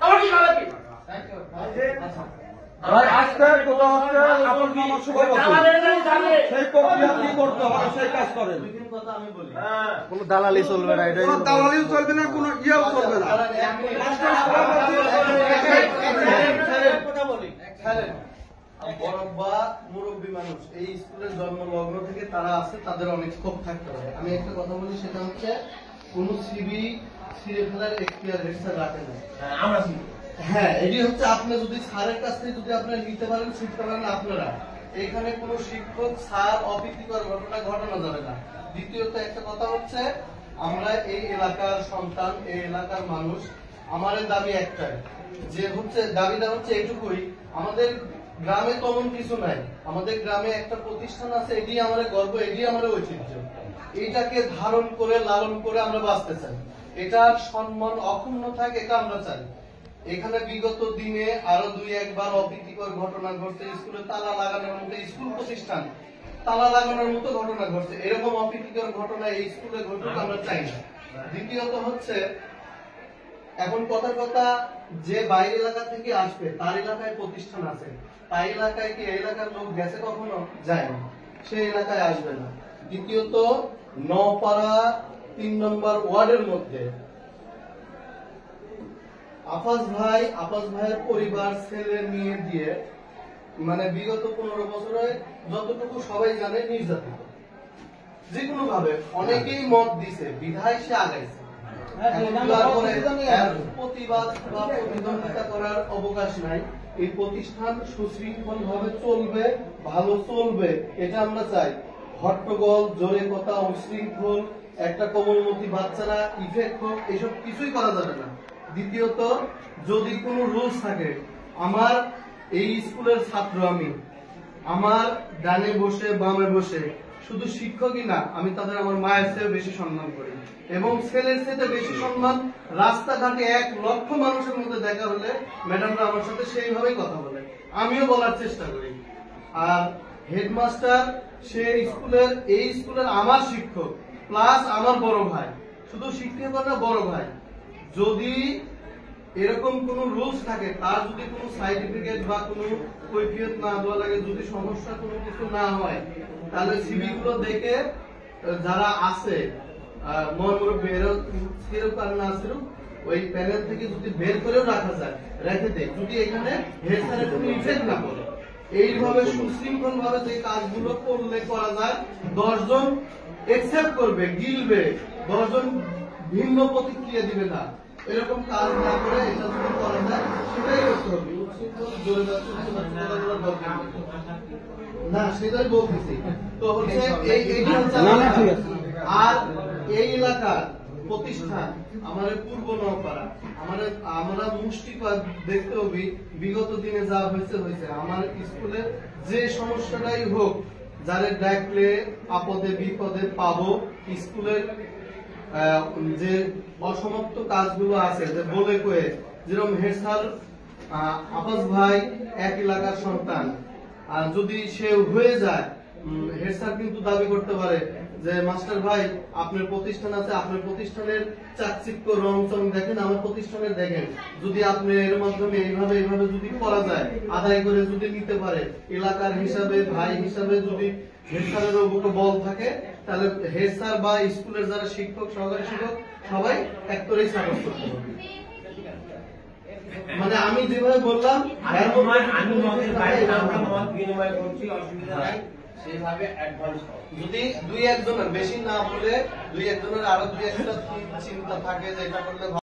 আমার কি খারাপ কোন দালালি চলবে না, এটা দালালি চলবে না, কোন ইয়েও চলবে না। বড়ব্বা মুরব্বী মানুষ এই স্কুলের জন্মলগ্ন থেকে তারা আছে, তাদের অনেক ক্ষোভ থাকতে পারে। আমি একটা কথা বলি, সেটা হচ্ছে কোন সিবি ছিঁড়ে ফেলার এখতিয়ার হেড স্যার রাখে না। হ্যাঁ, এটি হচ্ছে আপনি যদি স্যারের কাছ থেকে যদি আপনারা নিতে পারেন, শিখতে পারেন আপনারা। এখানে কোন শিক্ষক স্যার অপ্রীতিকর ঘটনা ঘটানো যাবে না। দ্বিতীয়ত একটা কথা হচ্ছে, আমরা এই এলাকার সন্তান, এই এলাকার মানুষ, আমাদের দাবি একটাই, যে হচ্ছে দাবিটা হচ্ছে এটুকুই, আমাদের গ্রামে তেমন কিছু নাই, আমাদের গ্রামে একটা প্রতিষ্ঠান আছে, এটি আমাদের গর্ব, এটি আমাদের ঐতিহ্য। এইটাকে ধারণ করে লালন করে আমরা বাঁচতে চাই, এটার সম্মান অক্ষুণ্ণ থাকে, এটা আমরা চাই। এখানে বিগত দিনে আরো 2-1বার অপ্রীতিকর ঘটনা ঘটছে, স্কুলে তালা লাগানোর মতো, স্কুল প্রতিষ্ঠান তালা লাগানোর মতো ঘটনা ঘটছে। এরকম অপ্রীতিকর ঘটনা এই স্কুলে ঘটুক আমরা চাই না। দ্বিতীয়ত হচ্ছে, এখন কথার কথা, যে বাইরে এলাকা থেকে আসবে, তার এলাকায় প্রতিষ্ঠান আছে, তাই এলাকায় কি এই এলাকার লোক গেছে কখনো? যায় না, সেই এলাকায় আসবে না। দ্বিতীয়ত, নওপাড়া 3 নম্বর ওয়ার্ডের মধ্যে আফাজ ভাইয়ের পরিবার ছেলে মেয়ে দিয়ে, মানে বিগত 15 বছরে যতটুকু সবাই জানে, নির্যাতিত যে কোনো ভাবে। অনেকেই মত দিছে, বিধায় সে আগাইছে। প্রতিবাদ বা প্রতিদ্বন্দ্বিতা করার অবকাশ নাই। এই প্রতিষ্ঠান সুশৃঙ্খল ভাবে চলবে, ভালো চলবে, এটা আমরা চাই। হট্টগোল, জোরে কথা, উশৃঙ্খল, একটা কোমলমতি বাচ্চারা ইফেক্ট হোক, এসব কিছুই করা যাবে না। দ্বিতীয়ত, যদি কোনো রুলস থাকে, আমার এই স্কুলের ছাত্র, আমার ডানে বসে বামে বসে শুধু শিক্ষকই না, আমি তাদের আমার মায়ের চেয়ে বেশি সম্মান করি, এবং ছেলের চেয়ে বেশি সম্মান। রাস্তাঘাটে 1 লক্ষ মানুষের মধ্যে দেখা হলে ম্যাডামরা আমার সাথে সেইভাবেই কথা বলে, আমিও বলার চেষ্টা করি। আর হেডমাস্টার, সে স্কুলের, এই স্কুলের আমার শিক্ষক প্লাস আমার বড় ভাই, শুধু শিক্ষক না, বড় ভাই। যদি এরকম কোন রুলস থাকে, তার যদি কোনো সার্টিফিকেট বা কোনো কৈফিয়ত না দেওয়া লাগে, যদি সমস্যা কোনো কিছু না হয়, তাহলে সিবি গুলো দেখে যারা আছে ওই প্যানেল থেকে যদি বের করেও রাখা যায়, রেখে দেয়, যদি এখানে হেড স্যারের কোনো ইফেক্ট না পড়ে। এইভাবে সুশৃঙ্খল ভাবে যে কাজগুলো করলে করা যায়, 10 জন একসেপ্ট করবে, গিলবে, 10 জন ভিন্ন প্রতিক্রিয়া দিবে না। এরকম কাজ না করে এটা যদি করা যায়, সেটাই করতে হবে। না, সেটাই বলতেছি। তো হচ্ছে আর এই এলাকার প্রতিষ্ঠান আমাদের পূর্ব নওপাড়া, আমরা মুষ্টিপাত দেখতে হবে। বিগত দিনে যা হয়েছে, আমার স্কুলে যে সমস্যাটাই হোক, যাদের ডাকলে আপদে বিপদে পাবো, স্কুলের যে অসমাপ্ত কাজগুলো আছে, যে বলে কয়ে, যেরকম হেড স্যার আফাজ ভাই এক এলাকার সন্তান, যদি সে হয়ে যায়, হেড স্যার কিন্তু দাবি করতে পারে যে মাস্টার ভাই, আপনার প্রতিষ্ঠান আছে, আপনার প্রতিষ্ঠানের চাকচিক্য রং চং দেখেন, আমার প্রতিষ্ঠানের দেখেন, যদি আপনি এর মাধ্যমে এইভাবে যদি করা যায়, আদায় করে যদি নিতে পারে, এলাকার হিসাবে, ভাই হিসাবে যদি হেড স্যারের বুকে বল থাকে, তাহলে হেড স্যার বা স্কুলের যারা শিক্ষক, সহকারী শিক্ষক, সবাই এক করেই সাপোর্ট করতে হবে। মানে আমি যেভাবে বললাম, সেভাবে অ্যাডভান্স যদি 2-1 জনের বেশি না বলে, 2-1 জনের আরো 2-1টা চিন্তা থাকে যে এটা করলে